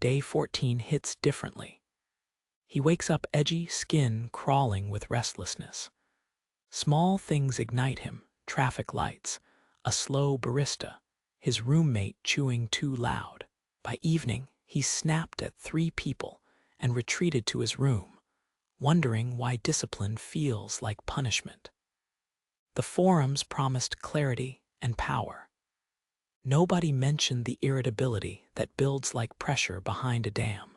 day 14 hits differently. He wakes up edgy, skin crawling with restlessness. Small things ignite him: traffic lights, a slow barista, his roommate chewing too loud. By evening, he's snapped at 3 people and retreated to his room, wondering why discipline feels like punishment. The forums promised clarity and power. Nobody mentioned the irritability that builds like pressure behind a dam,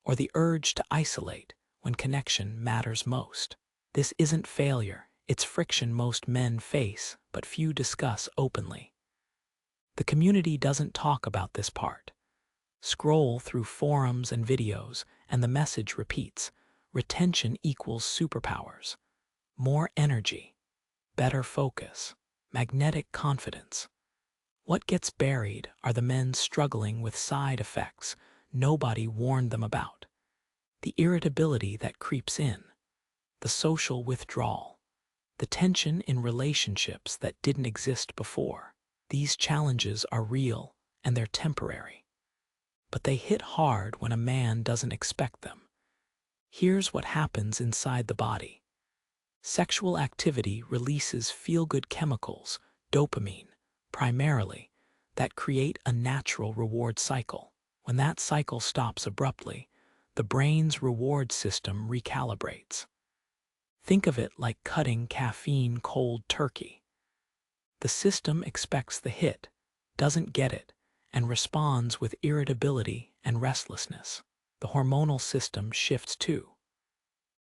or the urge to isolate when connection matters most. This isn't failure, it's friction most men face, but few discuss openly. The community doesn't talk about this part. Scroll through forums and videos, and the message repeats: retention equals superpowers, more energy, better focus, magnetic confidence. What gets buried are the men struggling with side effects nobody warned them about. The irritability that creeps in, the social withdrawal, the tension in relationships that didn't exist before. These challenges are real and they're temporary, but they hit hard when a man doesn't expect them. Here's what happens inside the body. Sexual activity releases feel-good chemicals, dopamine, primarily, that create a natural reward cycle. When that cycle stops abruptly, the brain's reward system recalibrates. Think of it like cutting caffeine cold turkey. The system expects the hit, doesn't get it, and responds with irritability and restlessness. The hormonal system shifts too.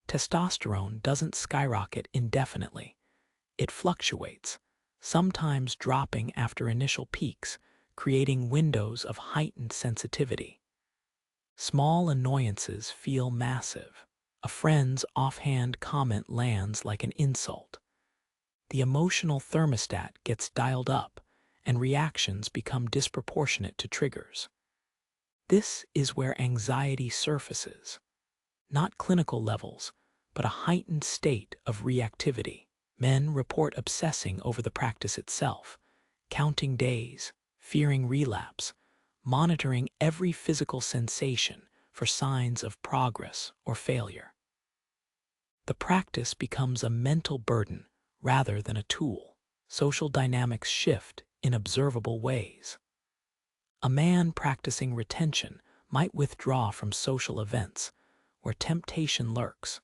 Testosterone doesn't skyrocket indefinitely. It fluctuates, sometimes dropping after initial peaks, creating windows of heightened sensitivity. Small annoyances feel massive. A friend's offhand comment lands like an insult. The emotional thermostat gets dialed up, and reactions become disproportionate to triggers. This is where anxiety surfaces. Not clinical levels, but a heightened state of reactivity. Men report obsessing over the practice itself, counting days, fearing relapse, monitoring every physical sensation for signs of progress or failure. The practice becomes a mental burden rather than a tool. Social dynamics shift in observable ways. A man practicing retention might withdraw from social events where temptation lurks: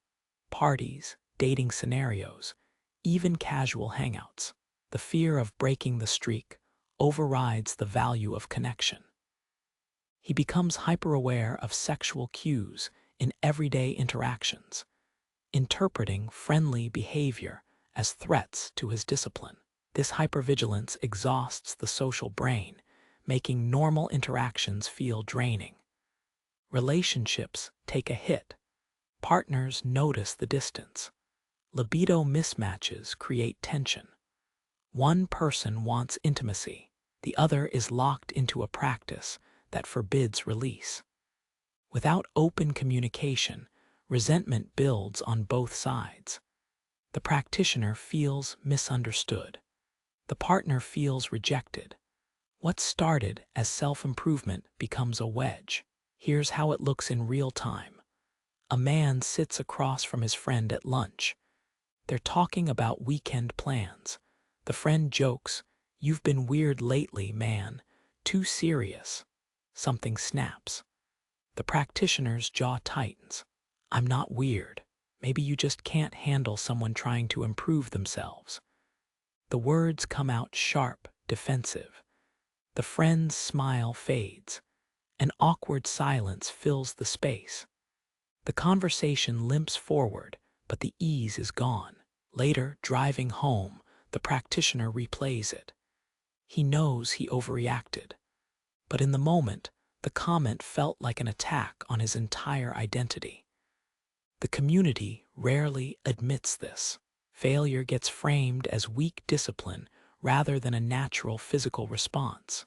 parties, dating scenarios, even casual hangouts. The fear of breaking the streak overrides the value of connection. He becomes hyper-aware of sexual cues in everyday interactions, interpreting friendly behavior as threats to his discipline. This hypervigilance exhausts the social brain, making normal interactions feel draining. Relationships take a hit. Partners notice the distance. Libido mismatches create tension. One person wants intimacy, the other is locked into a practice that forbids release. Without open communication, resentment builds on both sides. The practitioner feels misunderstood. The partner feels rejected. What started as self-improvement becomes a wedge. Here's how it looks in real time. A man sits across from his friend at lunch. They're talking about weekend plans. The friend jokes, "You've been weird lately, man. Too serious." Something snaps. The practitioner's jaw tightens. "I'm not weird. Maybe you just can't handle someone trying to improve themselves." The words come out sharp, defensive. The friend's smile fades. An awkward silence fills the space. The conversation limps forward, but the ease is gone. Later, driving home, the practitioner replays it. He knows he overreacted, but in the moment, the comment felt like an attack on his entire identity. The community rarely admits this. Failure gets framed as weak discipline rather than a natural physical response.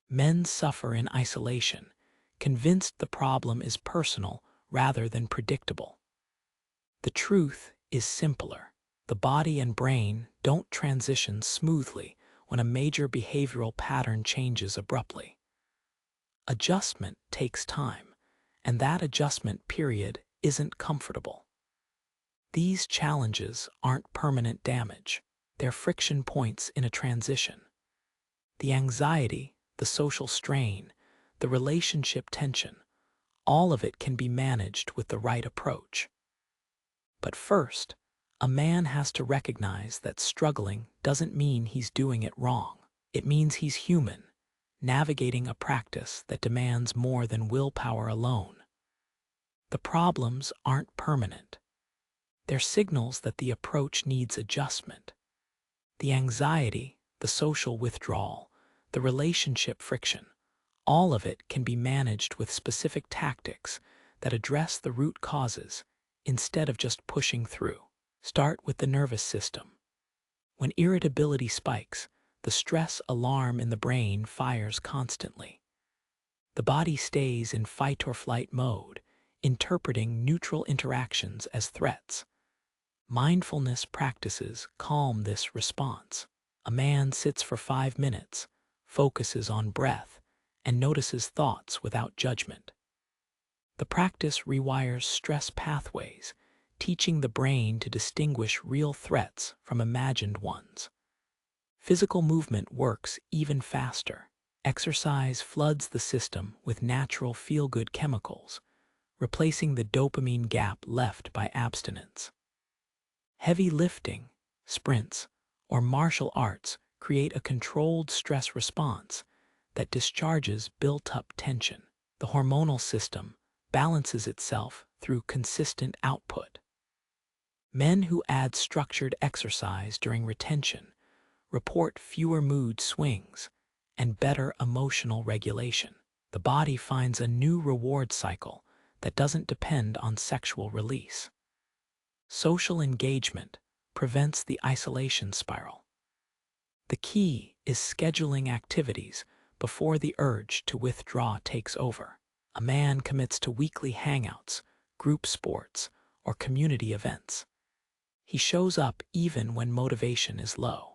Men suffer in isolation, convinced the problem is personal rather than predictable. The truth is simpler. The body and brain don't transition smoothly when a major behavioral pattern changes abruptly. Adjustment takes time, and that adjustment period isn't comfortable. These challenges aren't permanent damage. They're friction points in a transition. The anxiety, the social strain, the relationship tension, all of it can be managed with the right approach. But first, a man has to recognize that struggling doesn't mean he's doing it wrong. It means he's human, navigating a practice that demands more than willpower alone. The problems aren't permanent. They're signals that the approach needs adjustment. The anxiety, the social withdrawal, the relationship friction, all of it can be managed with specific tactics that address the root causes instead of just pushing through. Start with the nervous system. When irritability spikes, the stress alarm in the brain fires constantly. The body stays in fight or flight mode, interpreting neutral interactions as threats. Mindfulness practices calm this response. A man sits for 5 minutes, focuses on breath, and notices thoughts without judgment. The practice rewires stress pathways, teaching the brain to distinguish real threats from imagined ones. Physical movement works even faster. Exercise floods the system with natural feel-good chemicals, replacing the dopamine gap left by abstinence. Heavy lifting, sprints, or martial arts create a controlled stress response that discharges built-up tension. The hormonal system balances itself through consistent output. Men who add structured exercise during retention report fewer mood swings and better emotional regulation. The body finds a new reward cycle that doesn't depend on sexual release. Social engagement prevents the isolation spiral. The key is scheduling activities before the urge to withdraw takes over. A man commits to weekly hangouts, group sports, or community events. He shows up even when motivation is low.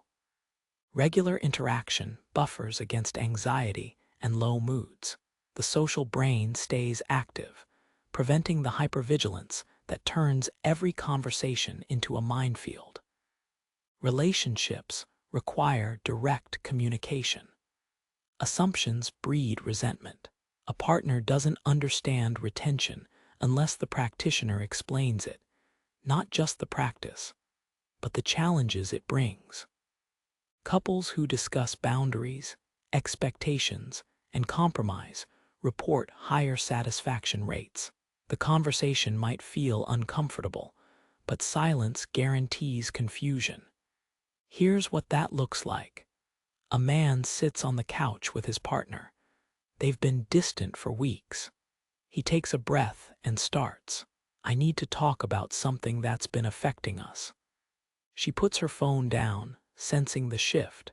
Regular interaction buffers against anxiety and low moods. The social brain stays active, preventing the hypervigilance that turns every conversation into a minefield. Relationships require direct communication. Assumptions breed resentment. A partner doesn't understand retention unless the practitioner explains it, not just the practice, but the challenges it brings. Couples who discuss boundaries, expectations, and compromise report higher satisfaction rates. The conversation might feel uncomfortable, but silence guarantees confusion. Here's what that looks like. A man sits on the couch with his partner. They've been distant for weeks. He takes a breath and starts. "I need to talk about something that's been affecting us." She puts her phone down, sensing the shift.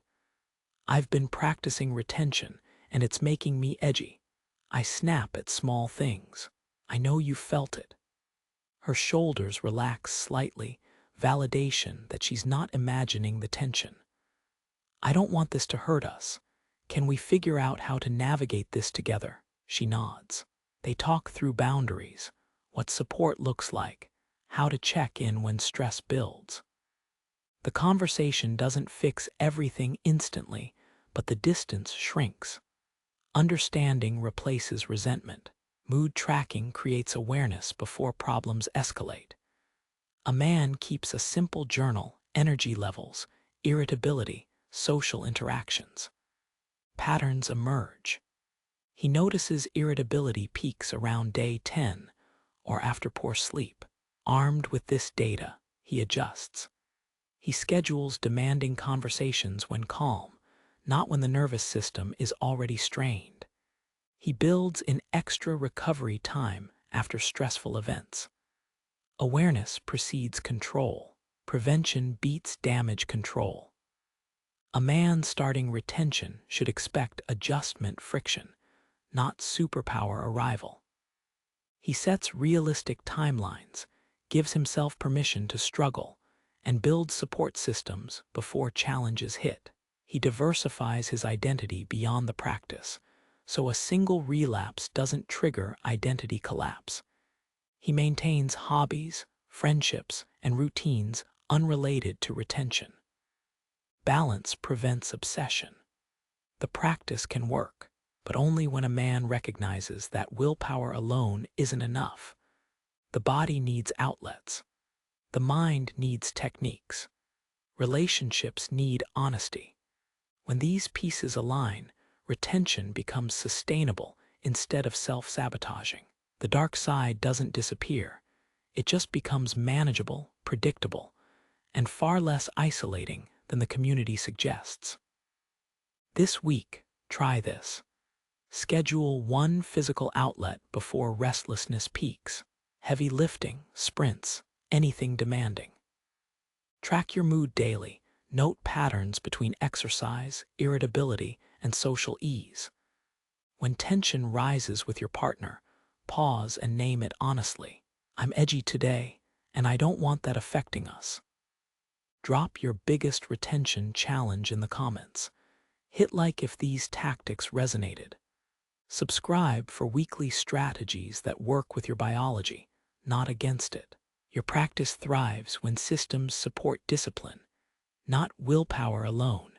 "I've been practicing retention, and it's making me edgy. I snap at small things. I know you felt it." Her shoulders relax slightly, validation that she's not imagining the tension. "I don't want this to hurt us. Can we figure out how to navigate this together?" She nods. They talk through boundaries, what support looks like, how to check in when stress builds. The conversation doesn't fix everything instantly, but the distance shrinks. Understanding replaces resentment. Mood tracking creates awareness before problems escalate. A man keeps a simple journal, energy levels, irritability, social interactions. Patterns emerge. He notices irritability peaks around day 10 or after poor sleep. Armed with this data, he adjusts. He schedules demanding conversations when calm, not when the nervous system is already strained. He builds in extra recovery time after stressful events. Awareness precedes control. Prevention beats damage control. A man starting retention should expect adjustment friction, not superpower arrival. He sets realistic timelines, gives himself permission to struggle, and builds support systems before challenges hit. He diversifies his identity beyond the practice, so a single relapse doesn't trigger identity collapse. He maintains hobbies, friendships, and routines unrelated to retention. Balance prevents obsession. The practice can work, but only when a man recognizes that willpower alone isn't enough. The body needs outlets. The mind needs techniques. Relationships need honesty. When these pieces align, retention becomes sustainable instead of self-sabotaging. The dark side doesn't disappear. It just becomes manageable, predictable, and far less isolating than the community suggests. This week, try this. Schedule one physical outlet before restlessness peaks. Heavy lifting, sprints, anything demanding. Track your mood daily. Note patterns between exercise, irritability, and social ease. When tension rises with your partner, pause and name it honestly. I'm edgy today, and I don't want that affecting us. Drop your biggest retention challenge in the comments. Hit like if these tactics resonated. Subscribe for weekly strategies that work with your biology, not against it. Your practice thrives when systems support discipline, not willpower alone.